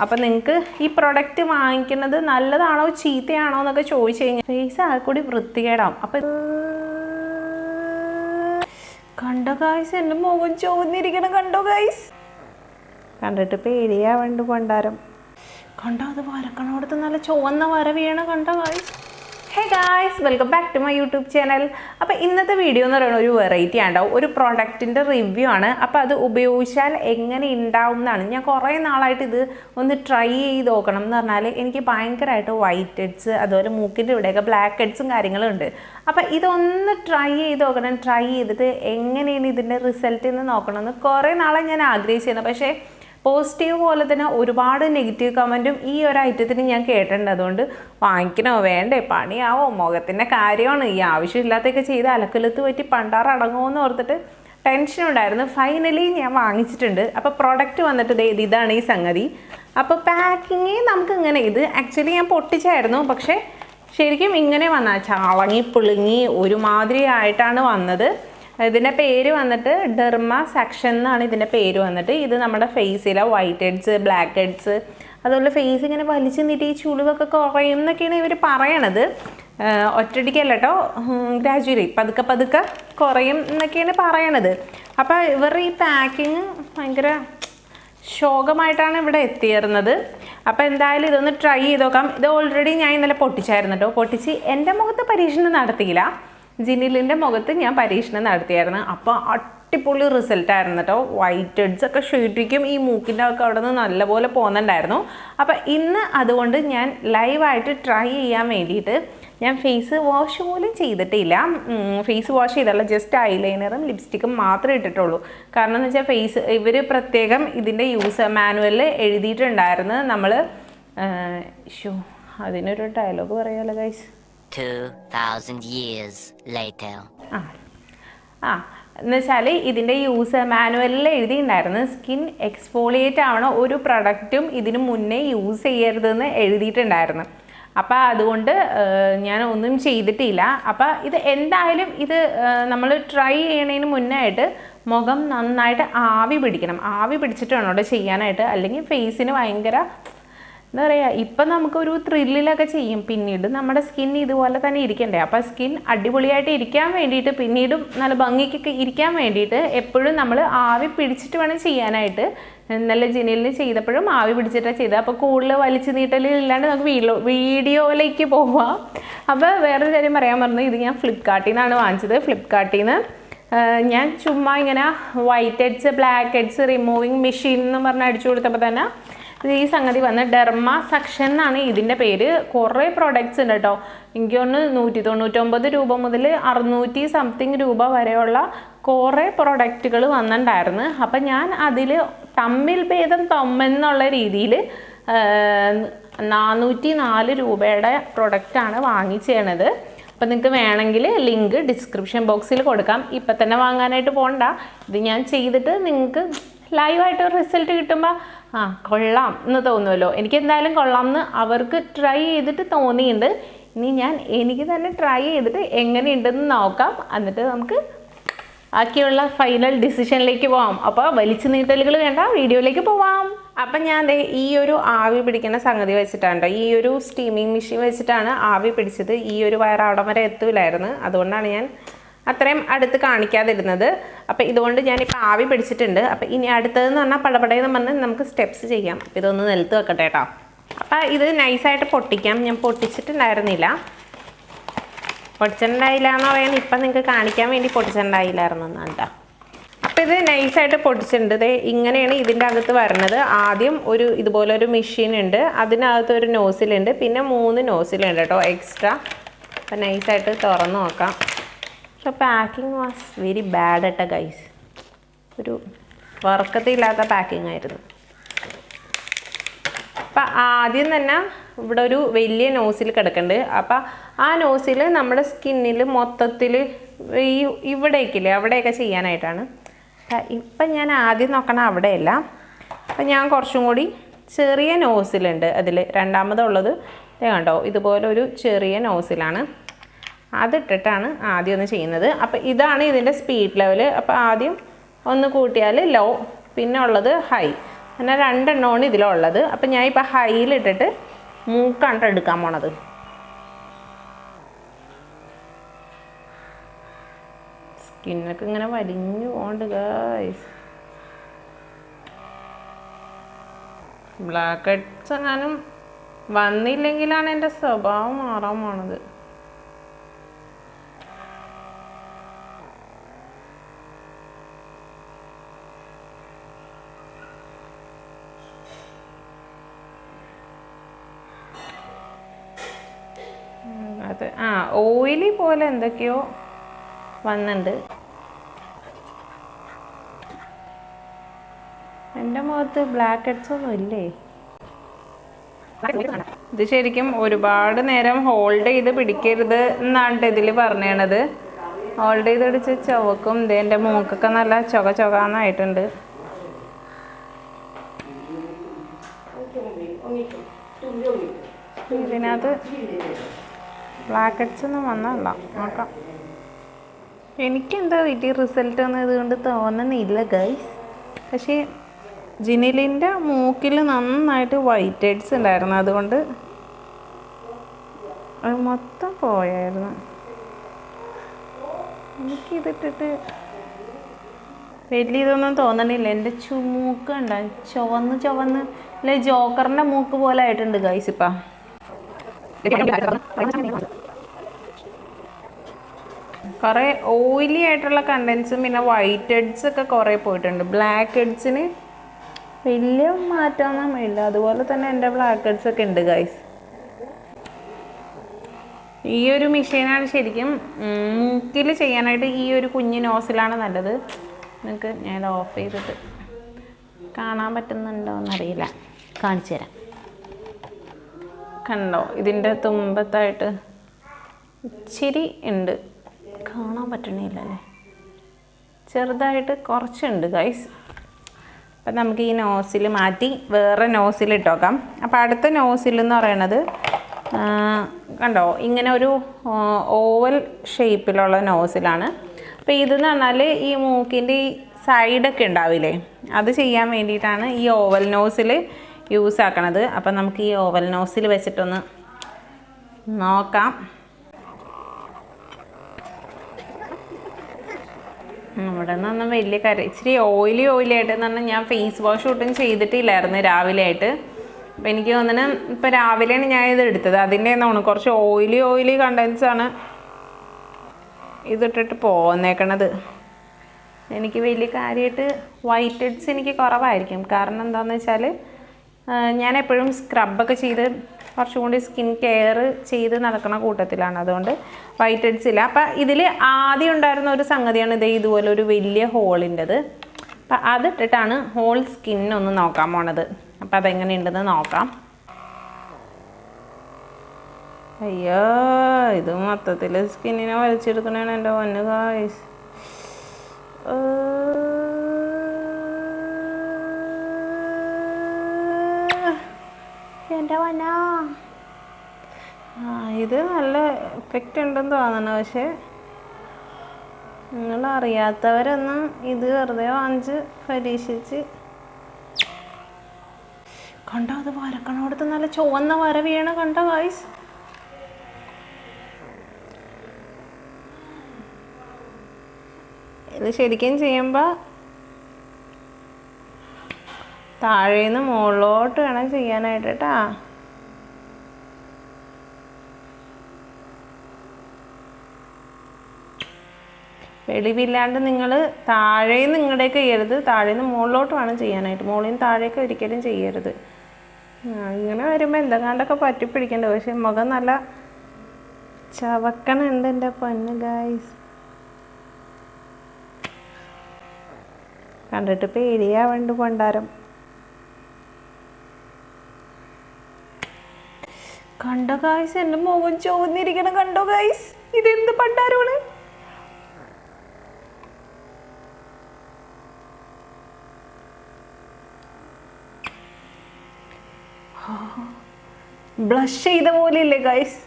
അപ്പോൾ നിങ്ങൾക്ക് ഈ പ്രൊഡക്റ്റ് വാങ്ങിക്കുന്നത് നല്ലതാണോ ചീത്തയാണോ എന്നൊക്കെ ചോദിച്ചു കഴിഞ്ഞാൽ ഫേസ് ആകെ കൂടി വൃത്തികേടാവും. അപ്പോൾ കണ്ടോ ഗൈസ്, എൻ്റെ മുഖം ചുവന്നിരിക്കണം. കണ്ടോ ഗൈസ്, കണ്ടിട്ട് പേടിയാവണ്ട് പണ്ടാരം. കണ്ടോ അത് വരക്കണോടത്ത് നല്ല ചുവന്ന വര വീണ. കണ്ടോ guys? Hey guys, welcome back to my YouTube channel. അപ്പോൾ ഇന്നത്തെ വീഡിയോ എന്ന് പറയുന്നത് ഒരു വെറൈറ്റി ഉണ്ടാവും, ഒരു പ്രോഡക്റ്റിൻ്റെ റിവ്യൂ ആണ്. അപ്പോൾ അത് ഉപയോഗിച്ചാൽ എങ്ങനെ ഉണ്ടാവും എന്നാണ്. ഞാൻ കുറേ നാളായിട്ട് ഇത് ഒന്ന് ട്രൈ ചെയ്ത് നോക്കണം എന്ന് പറഞ്ഞാൽ എനിക്ക് ഭയങ്കരമായിട്ട് വൈറ്റ് ഹെഡ്സ്, അതുപോലെ മൂക്കിൻ്റെ ഇവിടെയൊക്കെ ബ്ലാക്ക് ഹെഡ്സും കാര്യങ്ങളും ഉണ്ട്. അപ്പോൾ ഇതൊന്ന് ട്രൈ ചെയ്ത് നോക്കണം. ട്രൈ ചെയ്തിട്ട് എങ്ങനെയാണ് ഇതിൻ്റെ റിസൾട്ട് എന്ന് നോക്കണമെന്ന് കുറേ നാളെ ഞാൻ ആഗ്രഹിച്ചിരുന്നു. പക്ഷേ പോസിറ്റീവ് പോലെ തന്നെ ഒരുപാട് നെഗറ്റീവ് കമൻറ്റും ഈ ഒരു ഐറ്റത്തിന് ഞാൻ കേട്ടിട്ടുണ്ട്. അതുകൊണ്ട് വാങ്ങിക്കണോ വേണ്ടേ, പണിയാവോ, മുഖത്തിൻ്റെ കാര്യമാണ്, ഈ ആവശ്യമില്ലാത്തൊക്കെ ചെയ്ത് അലക്കലത്ത് പറ്റി പണ്ടാറടങ്ങുമോ എന്ന് ഓർത്തിട്ട് ടെൻഷൻ ഉണ്ടായിരുന്നു. ഫൈനലി ഞാൻ വാങ്ങിച്ചിട്ടുണ്ട്. അപ്പോൾ പ്രോഡക്റ്റ് വന്നിട്ട് ഇതാണ് ഈ സംഗതി. അപ്പോൾ പാക്കിങ് നമുക്ക് ഇങ്ങനെ, ഇത് ആക്ച്വലി ഞാൻ പൊട്ടിച്ചായിരുന്നു, പക്ഷേ ശരിക്കും ഇങ്ങനെ വന്നാൽ ചളങ്ങി പുളുങ്ങി ഒരുമാതിരി ആയിട്ടാണ് വന്നത്. ഇതിൻ്റെ പേര് വന്നിട്ട് ഡെർമ സെക്ഷൻ എന്നാണ് ഇതിൻ്റെ പേര് വന്നിട്ട്. ഇത് നമ്മുടെ ഫേസിലെ വൈറ്റ് ഹെഡ്സ്, ബ്ലാക്ക് ഹെഡ്സ്, അതുപോലെ ഫേസ് ഇങ്ങനെ വലിച്ചു നീട്ടി ഈ ചുളിവൊക്കെ കുറയും എന്നൊക്കെയാണ് ഇവർ പറയണത്. ഒറ്റയടിക്കല്ല കേട്ടോ, ഗ്രാജുവലി പതുക്കെ പതുക്കെ കുറയും എന്നൊക്കെയാണ് പറയണത്. അപ്പോൾ ഇവരുടെ ഈ പാക്കിങ് ഭയങ്കര ശോകമായിട്ടാണ് ഇവിടെ എത്തിയിരുന്നത്. അപ്പോൾ എന്തായാലും ഇതൊന്ന് ട്രൈ ചെയ്ത് നോക്കാം. ഇത് ഓൾറെഡി ഞാൻ ഇന്നലെ പൊട്ടിച്ചായിരുന്നു കേട്ടോ. പൊട്ടിച്ച് എൻ്റെ മുഖത്ത് പരീക്ഷണം നടത്തിയില്ല, ജിനിലിൻ്റെ മുഖത്ത് ഞാൻ പരീക്ഷണം നടത്തിയായിരുന്നു. അപ്പോൾ അടിപൊളി റിസൾട്ടായിരുന്നു കേട്ടോ. വൈറ്റ് ഹെഡ്സ് ഒക്കെ ശരിക്കും ഈ മൂക്കിൻ്റെ ഒക്കെ അവിടെ നിന്ന് നല്ലപോലെ പോകുന്നുണ്ടായിരുന്നു. അപ്പോൾ ഇന്ന് അതുകൊണ്ട് ഞാൻ ലൈവായിട്ട് ട്രൈ ചെയ്യാൻ വേണ്ടിയിട്ട് ഞാൻ ഫേസ് വാഷ് പോലും ചെയ്തിട്ടില്ല. ഫേസ് വാഷ് ചെയ്തല്ല, ജസ്റ്റ് ഐലൈനറും ലിപ്സ്റ്റിക്കും മാത്രമേ ഇട്ടിട്ടുള്ളൂ. കാരണം എന്ന് വെച്ചാൽ ഫേസ് ഇവർ പ്രത്യേകം ഇതിൻ്റെ യൂസ് മാനുവലിൽ എഴുതിയിട്ടുണ്ടായിരുന്നു. നമ്മൾ അതിനൊരു ഡയലോഗ് പറയാമല്ലോ ഗൈസ്. 2000 years later. എന്ന് വെച്ചാൽ ഇതിൻ്റെ യൂസ് മാനുവലിൽ എഴുതിയിട്ടുണ്ടായിരുന്നു, സ്കിൻ എക്സ്ഫോളിയേറ്റ് ആവണ ഒരു പ്രൊഡക്റ്റും ഇതിന് മുന്നേ യൂസ് ചെയ്യരുതെന്ന് എഴുതിയിട്ടുണ്ടായിരുന്നു. അപ്പോൾ അതുകൊണ്ട് ഞാൻ ഒന്നും ചെയ്തിട്ടില്ല. അപ്പോൾ ഇത് എന്തായാലും ഇത് നമ്മൾ ട്രൈ ചെയ്യണതിന് മുന്നേ ആയിട്ട് മുഖം നന്നായിട്ട് ആവി പിടിക്കണം. ആവി പിടിച്ചിട്ട് വേണം അവിടെ ചെയ്യാനായിട്ട്, അല്ലെങ്കിൽ ഫേസിന് ഭയങ്കര എന്താ പറയുക, ഇപ്പം നമുക്കൊരു ത്രില്ലിലൊക്കെ ചെയ്യും, പിന്നീട് നമ്മുടെ സ്കിൻ ഇതുപോലെ തന്നെ ഇരിക്കണ്ടേ. അപ്പോൾ സ്കിൻ അടിപൊളിയായിട്ട് ഇരിക്കാൻ വേണ്ടിയിട്ട്, പിന്നീടും നല്ല ഭംഗിക്കൊക്കെ ഇരിക്കാൻ വേണ്ടിയിട്ട് എപ്പോഴും നമ്മൾ ആവി പിടിച്ചിട്ട് വേണം ചെയ്യാനായിട്ട്. നല്ല ജിനിലിന് ചെയ്തപ്പോഴും ആവി പിടിച്ചിട്ടാണ് ചെയ്തത്. അപ്പോൾ കൂടുതൽ വലിച്ചു നീട്ടലില്ലാണ്ട് നമുക്ക് വീഡിയോയിലേക്ക് പോവാം. അപ്പോൾ വേറൊരു കാര്യം പറയാൻ പറഞ്ഞു, ഇത് ഞാൻ ഫ്ലിപ്കാർട്ടിൽ നിന്നാണ് വാങ്ങിച്ചത്. ഫ്ലിപ്കാർട്ടിൽ നിന്ന് ഞാൻ ചുമ്മാ ഇങ്ങനെ whiteheads, blackheads removing machine എന്ന് പറഞ്ഞ് അടിച്ചു കൊടുത്തപ്പോൾ തന്നെ ഈ സംഗതി വന്ന് ഡെർമ സെക്ഷൻ എന്നാണ് ഇതിൻ്റെ പേര്. കുറേ പ്രോഡക്റ്റ്സ് ഉണ്ട് കേട്ടോ. എനിക്ക് ഒന്ന് 199 രൂപ മുതൽ 600 സംതിങ് രൂപ വരെയുള്ള കുറേ പ്രൊഡക്റ്റുകൾ വന്നിട്ടുണ്ടായിരുന്നു. അപ്പം ഞാൻ അതിൽ തമ്മിൽ ഭേദം തൊമ്മെന്നുള്ള രീതിയിൽ 404 രൂപയുടെ പ്രൊഡക്റ്റാണ് വാങ്ങിച്ചത്. അപ്പം നിങ്ങൾക്ക് വേണമെങ്കിൽ ലിങ്ക് ഡിസ്ക്രിപ്ഷൻ ബോക്സിൽ കൊടുക്കാം. ഇപ്പം തന്നെ വാങ്ങാനായിട്ട് പോകണ്ട, ഇത് ഞാൻ ചെയ്തിട്ട് നിങ്ങൾക്ക് ലൈവായിട്ട് റിസൾട്ട് കിട്ടുമ്പോൾ കൊള്ളാം എന്ന് തോന്നുമല്ലോ. എനിക്ക് എന്തായാലും കൊള്ളാം എന്ന് അവർക്ക് ട്രൈ ചെയ്തിട്ട് തോന്നിയിട്ടുണ്ട്. ഇനി എനിക്ക് തന്നെ ട്രൈ ചെയ്തിട്ട് എങ്ങനെയുണ്ടെന്ന് നോക്കാം, എന്നിട്ട് നമുക്ക് ബാക്കിയുള്ള ഫൈനൽ ഡിസിഷനിലേക്ക് പോവാം. അപ്പോൾ വലിച്ചു നീട്ടലുകൾ വേണ്ട, വീഡിയോയിലേക്ക് പോവാം. അപ്പം ഞാൻ ഈ ഒരു ആവി പിടിക്കുന്ന സംഗതി വെച്ചിട്ടാണ്, ഈ ഒരു സ്റ്റീമിങ് മെഷീൻ വെച്ചിട്ടാണ് ആവി പിടിച്ചത്. ഈ ഒരു വയർ അവിടെ വരെ എത്തൂലായിരുന്നു, അതുകൊണ്ടാണ് ഞാൻ അത്രയും അടുത്ത് കാണിക്കാതിരുന്നത്. അപ്പോൾ ഇതുകൊണ്ട് ഞാനിപ്പോൾ ആവി പിടിച്ചിട്ടുണ്ട്. അപ്പോൾ ഇനി അടുത്തതെന്ന് പറഞ്ഞാൽ പടപടയെന്ന് പറഞ്ഞ് നമുക്ക് സ്റ്റെപ്സ് ചെയ്യാം. അപ്പോൾ ഇതൊന്ന് നിലത്ത് വെക്കട്ടെ കേട്ടോ. അപ്പോൾ ഇത് നൈസായിട്ട് പൊട്ടിക്കാം. ഞാൻ പൊട്ടിച്ചിട്ടുണ്ടായിരുന്നില്ല, പൊട്ടിച്ചിട്ടുണ്ടായില്ല എന്ന് പറയാൻ ഇപ്പം നിങ്ങൾക്ക് കാണിക്കാൻ വേണ്ടി പൊട്ടിച്ചിട്ടുണ്ടായില്ലായിരുന്നു കേട്ടോ. അപ്പോൾ ഇത് നൈസായിട്ട് പൊട്ടിച്ചിട്ടുണ്ട്. ഇത് ഇങ്ങനെയാണ് ഇതിൻ്റെ അകത്ത് വരുന്നത്. ആദ്യം ഒരു ഇതുപോലെ ഒരു മെഷീൻ ഉണ്ട്, അതിനകത്ത് ഒരു നോസിലുണ്ട്, പിന്നെ 3 നോസിലുണ്ട് കേട്ടോ എക്സ്ട്രാ. അപ്പോൾ നൈസായിട്ട് തുറന്ന് നോക്കാം. പക്ഷെ പാക്കിംഗ് വാസ് വെരി ബാഡ് കേട്ടോ ഗൈസ്. ഒരു വർക്കത്തില്ലാത്ത പാക്കിംഗ് ആയിരുന്നു. അപ്പം ആദ്യം തന്നെ ഇവിടെ ഒരു വലിയ നോസിൽ കിടക്കുന്നുണ്ട്. അപ്പം ആ നോസിൽ നമ്മുടെ സ്കിന്നിൽ മൊത്തത്തിൽ ഇവിടേക്കില്ലേ അവിടെയൊക്കെ ചെയ്യാനായിട്ടാണ്. ഇപ്പം ഞാൻ ആദ്യം നോക്കണം അവിടെയല്ല. അപ്പം ഞാൻ കുറച്ചും കൂടി ചെറിയ നോസിലുണ്ട് അതിൽ. രണ്ടാമതുള്ളത് കണ്ടോ, ഇതുപോലെ ഒരു ചെറിയ നോസിലാണ്. അതിട്ടിട്ടാണ് ആദ്യം ഒന്ന് ചെയ്യുന്നത്. അപ്പോൾ ഇതാണ് ഇതിൻ്റെ സ്പീഡ് ലെവൽ. അപ്പോൾ ആദ്യം ഒന്ന് കൂട്ടിയാൽ ലോ, പിന്നെ ഉള്ളത് ഹൈ. പിന്നെ 2 എണ്ണമാണ് ഇതിലുള്ളത്. അപ്പം ഞാൻ ഇപ്പോൾ ഹൈയിലിട്ടിട്ട് മൂക്കാണ് എടുക്കാൻ പോണത്. സ്കിന്നൊക്കെ ഇങ്ങനെ വലിഞ്ഞു പോണ്ട് ഗൈസ്. ബ്ലാക്ക് ഹെഡ്സ് എങ്ങാനും വന്നില്ലെങ്കിലാണ് എൻ്റെ സ്വഭാവം മാറാൻ പോണത്. അത് ഓയിലി പോലെ എന്തൊക്കെയോ വന്നിട്ടുണ്ട്. എൻ്റെ മുഖത്ത് ബ്ലാക്ക് ഹെഡ്സ് ഒന്നും ഇല്ലേ? ഇത് ശരിക്കും ഒരുപാട് നേരം ഹോൾഡ് ചെയ്ത് പിടിക്കരുത് എന്നാണ് ഇതിൽ പറഞ്ഞത്. ഹോൾഡ് ചെയ്ത് പിടിച്ച് ചുവക്കും. ഇത് എൻ്റെ മൂക്കൊക്കെ നല്ല ചൊകാന്നായിട്ടുണ്ട്. ഇതിനകത്ത് ബ്ലാക്ക് ഹെഡ്സ് ഒന്നും വന്നല്ല. നോക്കാം. എനിക്കെന്താ വലിയ റിസൾട്ട് ഒന്നും ഇതുകൊണ്ട് തോന്നുന്നില്ല ഗൈസ്. പക്ഷേ ജിനിലിൻ്റെ മൂക്കിൽ നന്നായിട്ട് വൈറ്റ് ഹെഡ്സ് ഉണ്ടായിരുന്നു. അതുകൊണ്ട് അത് മൊത്തം പോയായിരുന്നു. എനിക്കിതിട്ടിട്ട് വലിയ ഇതൊന്നും തോന്നണില്ല. എൻ്റെ മൂക്ക് ഉണ്ടായി ചുവന്ന് അല്ലെ ജോക്കറിൻ്റെ മൂക്ക് പോലെ ആയിട്ടുണ്ട് ഗൈസ്. ഇപ്പം കുറേ ഓയിലി ആയിട്ടുള്ള കണ്ടൻസും പിന്നെ വൈറ്റ് ഹെഡ്സ് ഒക്കെ കുറേ പോയിട്ടുണ്ട്. ബ്ലാക്ക് ഹെഡ്സിന് വലിയ മാറ്റമൊന്നും ഇല്ല. അതുപോലെ തന്നെ എൻ്റെ ബ്ലാക്ക് ഹെഡ്സ് ഒക്കെ ഉണ്ട് ഗൈസ്. ഈ ഒരു മെഷീനാണ് ശരിക്കും മൂക്കിൽ ചെയ്യാനായിട്ട്. ഈ ഒരു കുഞ്ഞ് നോസിലാണ് നല്ലത്. നിങ്ങൾക്ക് ഞാൻ ഓഫ് ചെയ്തിട്ട് കാണാൻ പറ്റുന്നുണ്ടോ എന്നറിയില്ല. കാണിച്ചു തരാം. കണ്ടോ, ഇതിൻ്റെ തുമ്പത്തായിട്ട് ഇച്ചിരി ഉണ്ട്. കാണാൻ പറ്റണില്ലല്ലേ? ചെറുതായിട്ട് കുറച്ചുണ്ട് ഗൈസ്. അപ്പം നമുക്ക് ഈ നോസിൽ മാറ്റി വേറെ നോസിൽ ഇട്ടോക്കാം. അപ്പോൾ അടുത്ത നോസിൽ എന്ന് പറയണത് കണ്ടോ, ഇങ്ങനെ ഒരു ഓവൽ ഷേപ്പിലുള്ള നോസിലാണ്. അപ്പോൾ ഇതെന്ന് പറഞ്ഞാൽ ഈ മൂക്കിൻ്റെ ഈ സൈഡൊക്കെ ഉണ്ടാവില്ലേ, അത് ചെയ്യാൻ വേണ്ടിയിട്ടാണ് ഈ ഓവൽ നോസിൽ യൂസ് ആക്കണത്. അപ്പം നമുക്ക് ഈ ഓവൽ നോസിൽ വെച്ചിട്ടൊന്ന് നോക്കാം. ഇവിടെ നിന്നൊന്നും വലിയ ഇച്ചിരി ഓയിലി ആയിട്ടെന്ന് പറഞ്ഞാൽ ഞാൻ ഫേസ് വാഷ് ഒട്ടും ചെയ്തിട്ടില്ലായിരുന്നു രാവിലെ ആയിട്ട്. അപ്പം എനിക്ക് തോന്നുന്നു ഇപ്പം രാവിലെയാണ് ഞാൻ ഇത് എടുത്തത്. അതിൻ്റെ ഒന്നാണ് കുറച്ച് ഓയിലി കണ്ടൻസാണ് ഇതിട്ടിട്ട് പോന്നേക്കണത്. എനിക്ക് വലിയ കാര്യമായിട്ട് വൈറ്റ് ഹെഡ്സ് എനിക്ക് കുറവായിരിക്കും. കാരണം എന്താണെന്ന് വെച്ചാൽ ഞാൻ എപ്പോഴും സ്ക്രബൊക്കെ ചെയ്ത് കുറച്ചുകൂടി സ്കിൻ കെയർ ചെയ്ത് നടക്കുന്ന കൂട്ടത്തിലാണ്. അതുകൊണ്ട് വൈറ്റ് ഹെഡ്സ് ഇല്ല. അപ്പം ഇതിൽ ആദ്യം ഉണ്ടായിരുന്ന ഒരു സംഗതിയാണ് ഇതുപോലെ ഒരു വലിയ ഹോളിൻ്റെത്. അപ്പം അതിട്ടിട്ടാണ് ഹോൾ സ്കിന്നൊന്ന് നോക്കാൻ പോണത്. അപ്പം അതെങ്ങനെയുണ്ടെന്ന് നോക്കാം. അയ്യോ, ഇത് മൊത്തത്തിൽ സ്കിന്നിനെ വലിച്ചെടുക്കണേണ് എൻ്റെ പൊന്ന് ഗായ്സ്. എൻ്റെ പൊന്ന, ഇത് നല്ല എഫക്റ്റ് ഉണ്ടെന്ന് തോന്നണം. പക്ഷെ നിങ്ങളറിയാത്തവരൊന്നും ഇത് വെറുതെ വാങ്ങിച്ച് പരീക്ഷിച്ച് കണ്ടോ. അത് വരക്കണോടത്ത് നല്ല ചുവന്ന വര വീണ കണ്ടോ ഗായ്സ്. ഇത് ശരിക്കും ചെയ്യുമ്പോൾ താഴേന്ന് മുകളിലോട്ട് വേണം ചെയ്യാനായിട്ട് കേട്ടാ. വെളിവില്ലാണ്ട് നിങ്ങൾ താഴേന്ന് ഇങ്ങോട്ടേക്ക് ചെയ്യരുത്. താഴേന്ന് മുകളിലോട്ട് വേണം ചെയ്യാനായിട്ട്. മുകളിൽ നിന്ന് താഴേക്ക് ഒരിക്കലും ചെയ്യരുത്. ഇങ്ങനെ വരുമ്പോൾ എന്തെങ്ങാണ്ടൊക്കെ പറ്റിപ്പിടിക്കണ്ട. പക്ഷെ മുഖം നല്ല ചവക്കണുണ്ട് എൻ്റെ പൊന്ന് ഗായ്സ്. കണ്ടിട്ട് പേടിയാവണ്ട് പണ്ടാരം. കണ്ടോ ഗായ്സ്, എൻ്റെ മുഖം ചുവന്നിരിക്കണം. കണ്ടോ ഗായ്സ്, ഇതെന്ത് പണ്ടാരമാണ്. ബ്ലഷ് ചെയ്ത പോലെ ഇല്ലേ ഗൈസ്.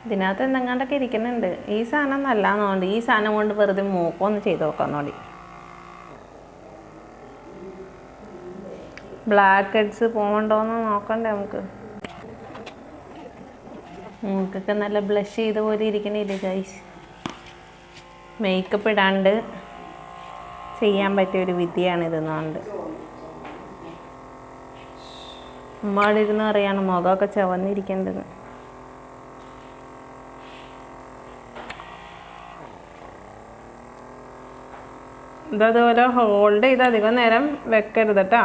ഇതിനകത്ത് എന്തെങ്ങാണ്ടൊക്കെ ഇരിക്കുന്നുണ്ട്. ഈ സാധനം നല്ലതാണെന്നുണ്ട്. ഈ സാധനം കൊണ്ട് വെറുതെ മൂക്കൊന്ന് ചെയ്ത് നോക്കാന്നോടി. ബ്ലാക്ക് ഹെഡ്സ് പോകണ്ടോയെന്ന് നോക്കണ്ടേ നമുക്ക്. മൂക്കൊക്കെ നല്ല ബ്ലഷ് ചെയ്ത പോലെ ഇരിക്കണില്ലേ ഗൈസ്. മേക്കപ്പ് ഇടാണ്ട് ചെയ്യാൻ പറ്റിയൊരു വിദ്യയാണിതെന്നുകൊണ്ട്. ഉമ്മാടിരുന്ന് അറിയാണ് മുഖമൊക്കെ ചുവന്നിരിക്കേണ്ടത്. ഇതതുപോലെ ഹോൾഡ് ചെയ്ത് അധികം നേരം വെക്കരുത് കേട്ടോ.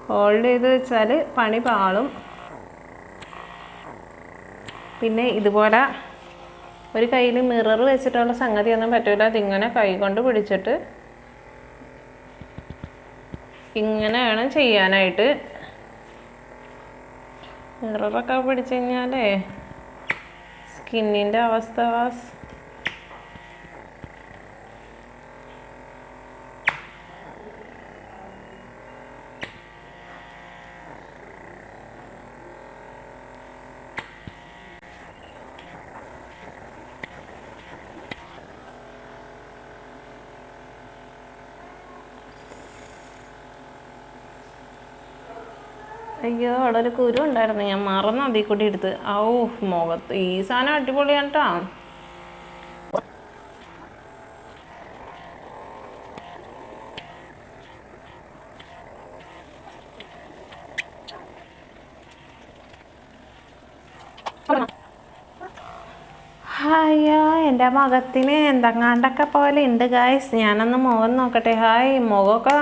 ഹോൾഡ് ചെയ്ത് വെച്ചാൽ പണി പാളും. പിന്നെ ഇതുപോലെ ഒരു കയ്യിൽ മിറർ വെച്ചിട്ടുള്ള സംഗതിയൊന്നും പറ്റില്ല. അതിങ്ങനെ കൈ കൊണ്ട് പിടിച്ചിട്ട് ഇങ്ങനെ വേണം ചെയ്യാനായിട്ട്. മിററൊക്കെ പിടിച്ചു കഴിഞ്ഞാലേ സ്കിന്നിൻ്റെ അവസ്ഥ അയ്യോ അവിടെ ഒരു കുരു ഉണ്ടായിരുന്നു, ഞാൻ മറന്നു അതിൽ കൂടി എടുത്ത്. മുഖത്ത് ഈ സാധനം അടിപൊളിയാണ് കേട്ടോ. അയ്യോ എൻ്റെ മുഖത്തിന് എന്തെങ്ങാണ്ടൊക്കെ പോലെ ഉണ്ട് ഗായ്സ്. ഞാനൊന്ന് മുഖം നോക്കട്ടെ. മുഖമൊക്കെ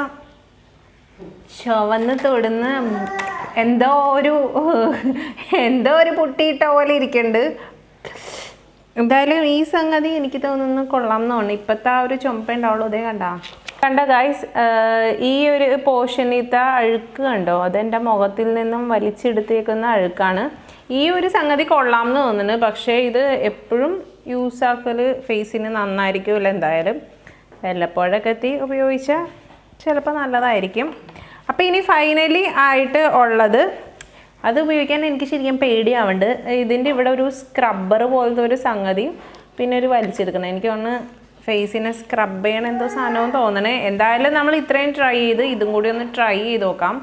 ചുവന്ന് തൊടുന്ന് എന്തോ ഒരു പുട്ടിയിട്ട പോലെ ഇരിക്കുന്നുണ്ട്. എന്തായാലും ഈ സംഗതി എനിക്ക് തോന്നുന്നു കൊള്ളാം എന്നാണ്. ഇപ്പോഴത്തെ ആ ഒരു ചുമപ്പ ഉണ്ടാവുള്ളൂ. അതേ കണ്ട ഗായ്സ്, ഈ ഒരു പോർഷനിലത്തെ അഴുക്ക് കണ്ടോ, അതെൻ്റെ മുഖത്തിൽ നിന്നും വലിച്ചെടുത്തേക്കുന്ന അഴുക്കാണ്. ഈ ഒരു സംഗതി കൊള്ളാം എന്ന് തോന്നുന്നു. പക്ഷേ ഇത് എപ്പോഴും യൂസ് ആക്കൽ ഫേസിന് നന്നായിരിക്കുമല്ലോ. എന്തായാലും വല്ലപ്പോഴൊക്കെ ഉപയോഗിച്ചാൽ ചിലപ്പോൾ നല്ലതായിരിക്കും. അപ്പോൾ ഇനി ഫൈനലി ആയിട്ട് ഉള്ളത്, അത് ഉപയോഗിക്കാൻ എനിക്ക് ശരിക്കും പേടിയാവുന്നുണ്ട്. ഇതിൻ്റെ ഇവിടെ ഒരു സ്ക്രബ്ബർ പോലത്തെ ഒരു സംഗതി, പിന്നെ ഒരു വലിച്ചെടുക്കണം. എനിക്ക് ഒന്ന് ഫേസിനെ സ്ക്രബ് ചെയ്യണം എന്തോ സാധനവും തോന്നണേ. എന്തായാലും നമ്മൾ ഇത്രയും ട്രൈ ചെയ്ത് ഇതും കൂടി ഒന്ന് ട്രൈ ചെയ്ത് നോക്കാം.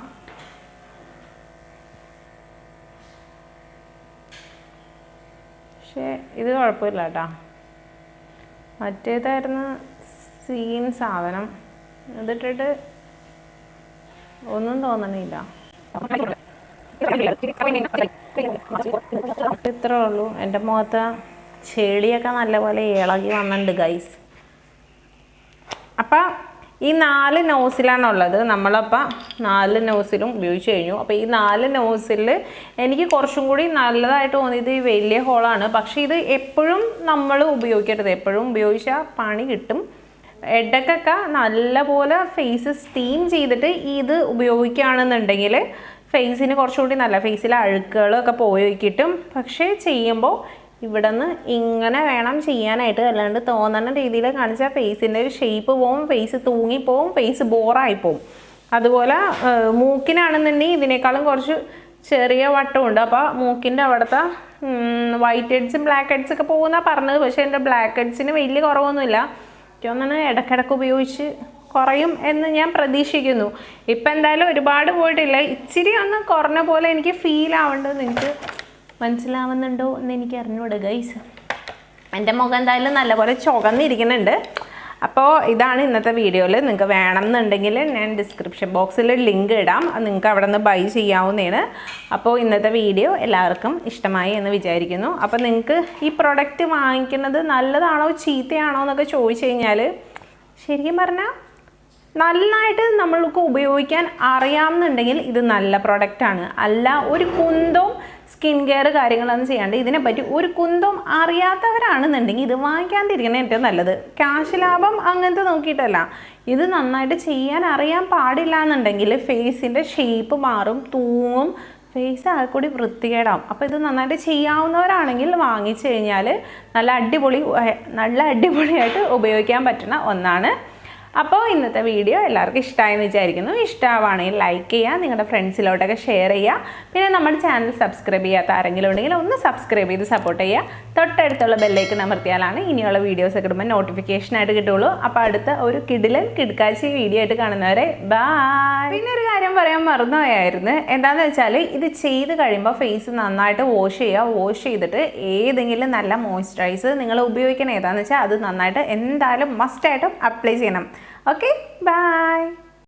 പക്ഷേ ഇത് കുഴപ്പമില്ല കേട്ടോ. മറ്റേതായിരുന്നു സീൻ സാധനം. ഇതിട്ടിട്ട് ഒന്നും തോന്നണില്ല. ഇത്രേ ഉള്ളൂ. എൻ്റെ മുഖത്ത് ചെടിയൊക്കെ നല്ലപോലെ ഇളകി വന്നിട്ടുണ്ട് ഗൈസ്. അപ്പം ഈ 4 നോസിലാണുള്ളത്. നമ്മളപ്പോൾ 4 നോസിലും ഉപയോഗിച്ച് കഴിഞ്ഞു. അപ്പോൾ ഈ 4 നോസിൽ എനിക്ക് കുറച്ചും കൂടി നല്ലതായിട്ട് തോന്നിയത് ഈ വലിയ ഹോളാണ്. പക്ഷേ ഇത് എപ്പോഴും നമ്മൾ ഉപയോഗിക്കരുത്. എപ്പോഴും ഉപയോഗിച്ചാൽ പണി കിട്ടും. ഇടയ്ക്കൊക്കെ നല്ലപോലെ ഫേസ് സ്റ്റീം ചെയ്തിട്ട് ഇത് ഉപയോഗിക്കുകയാണെന്നുണ്ടെങ്കിൽ ഫേസിന് കുറച്ചുകൂടി നല്ല, ഫേസിലെ അഴുക്കുകളൊക്കെ പോയി കിട്ടും. പക്ഷേ ചെയ്യുമ്പോൾ ഇവിടെ നിന്ന് ഇങ്ങനെ വേണം ചെയ്യാനായിട്ട്. അല്ലാണ്ട് തോന്നുന്ന രീതിയിൽ കാണിച്ചാൽ ഫേസിൻ്റെ ഒരു ഷേപ്പ് പോവും, ഫേസ് തൂങ്ങിപ്പോവും, ഫേസ് ബോറായിപ്പോവും. അതുപോലെ മൂക്കിനാണെന്നുണ്ടെങ്കിൽ ഇതിനേക്കാളും കുറച്ച് ചെറിയ വട്ടമുണ്ട്. അപ്പോൾ മൂക്കിൻ്റെ അവിടുത്തെ വൈറ്റ് ഹെഡ്സും ബ്ലാക്ക് ഹെഡ്സൊക്കെ പോകുന്നതാണ് പറഞ്ഞത്. പക്ഷേ എൻ്റെ ബ്ലാക്ക് ഹെഡ്സിന് വലിയ കുറവൊന്നുമില്ല. ഒന്നാണ് ഇടയ്ക്കിടയ്ക്ക് ഉപയോഗിച്ച് കുറയും എന്ന് ഞാൻ പ്രതീക്ഷിക്കുന്നു. ഇപ്പം എന്തായാലും ഒരുപാട് പോയിട്ടില്ല. ഇച്ചിരി ഒന്ന് കുറഞ്ഞ പോലെ എനിക്ക് ഫീൽ ആവേണ്ടത്. നിങ്ങൾക്ക് മനസ്സിലാവുന്നുണ്ടോ എന്ന് എനിക്ക് അറിഞ്ഞൂടെ ഗൈസ്. എൻ്റെ മുഖം എന്തായാലും നല്ലപോലെ ചുവന്നിരിക്കുന്നുണ്ട്. അപ്പോൾ ഇതാണ് ഇന്നത്തെ വീഡിയോയിൽ. നിങ്ങൾക്ക് വേണമെന്നുണ്ടെങ്കിൽ ഞാൻ ഡിസ്ക്രിപ്ഷൻ ബോക്സിൽ ലിങ്ക് ഇടാം. നിങ്ങൾക്ക് അവിടെ നിന്ന് ബൈ ചെയ്യാവുന്നതാണ്. അപ്പോൾ ഇന്നത്തെ വീഡിയോ എല്ലാവർക്കും ഇഷ്ടമായി എന്ന് വിചാരിക്കുന്നു. അപ്പോൾ നിങ്ങൾക്ക് ഈ പ്രൊഡക്റ്റ് വാങ്ങിക്കുന്നത് നല്ലതാണോ ചീത്തയാണോ എന്നൊക്കെ ചോദിച്ചു കഴിഞ്ഞാൽ ശരിക്കും പറഞ്ഞാൽ നന്നായിട്ട് നമ്മൾക്ക് ഉപയോഗിക്കാൻ അറിയാമെന്നുണ്ടെങ്കിൽ ഇത് നല്ല പ്രൊഡക്റ്റാണ്. അല്ല ഒരു കുന്തവും സ്കിൻ കെയർ കാര്യങ്ങളൊന്നും ചെയ്യാണ്ട് ഇതിനെപ്പറ്റി ഒരു കുന്തവും അറിയാത്തവരാണെന്നുണ്ടെങ്കിൽ ഇത് വാങ്ങിക്കാണ്ടിരിക്കണം ഏറ്റവും നല്ലത്. ക്യാഷ് ലാഭം അങ്ങനത്തെ നോക്കിയിട്ടല്ല. ഇത് നന്നായിട്ട് ചെയ്യാൻ അറിയാൻ പാടില്ല എന്നുണ്ടെങ്കിൽ ഫേസിൻ്റെ ഷേപ്പ് മാറും, തൂങ്ങും, ഫേസ് ആൾക്കൂടി വൃത്തികേടാവും. അപ്പോൾ ഇത് നന്നായിട്ട് ചെയ്യാവുന്നവരാണെങ്കിൽ വാങ്ങിച്ചു കഴിഞ്ഞാൽ നല്ല അടിപൊളിയായിട്ട് ഉപയോഗിക്കാൻ പറ്റുന്ന ഒന്നാണ്. അപ്പോൾ ഇന്നത്തെ വീഡിയോ എല്ലാവർക്കും ഇഷ്ടമായെന്ന് വിചാരിക്കുന്നു. ഇഷ്ടമാവുകയാണെങ്കിൽ ലൈക്ക് ചെയ്യുക, നിങ്ങളുടെ ഫ്രണ്ട്സിലോട്ടൊക്കെ ഷെയർ ചെയ്യുക. പിന്നെ നമ്മുടെ ചാനൽ സബ്സ്ക്രൈബ് ചെയ്യാത്ത ആരെങ്കിലും ഉണ്ടെങ്കിൽ ഒന്ന് സബ്സ്ക്രൈബ് ചെയ്ത് സപ്പോർട്ട് ചെയ്യുക. തൊട്ടടുത്തുള്ള ബെല്ലൈക്കൺ അമർത്തിയാലാണ് ഇനിയുള്ള വീഡിയോസൊക്കെ ഇടുമ്പോൾ നോട്ടിഫിക്കേഷനായിട്ട് കിട്ടുള്ളൂ. അപ്പോൾ അടുത്ത ഒരു കിടിലൻ കിടക്കാച്ചി വീഡിയോ ആയിട്ട് കാണുന്നവരെ ബൈ. പിന്നെ ഒരു കാര്യം പറയാൻ മറന്നുപോയായിരുന്നു. എന്താണെന്ന് വെച്ചാൽ ഇത് ചെയ്ത് കഴിയുമ്പോൾ ഫേസ് നന്നായിട്ട് വാഷ് ചെയ്യുക. വാഷ് ചെയ്തിട്ട് ഏതെങ്കിലും നല്ല മോയ്സ്ചറൈസർ നിങ്ങൾ ഉപയോഗിക്കണം ഏതാണെന്ന് വെച്ചാൽ അത് നന്നായിട്ട് എന്തായാലും മസ്റ്റായിട്ടും അപ്ലൈ ചെയ്യണം. Okay, by.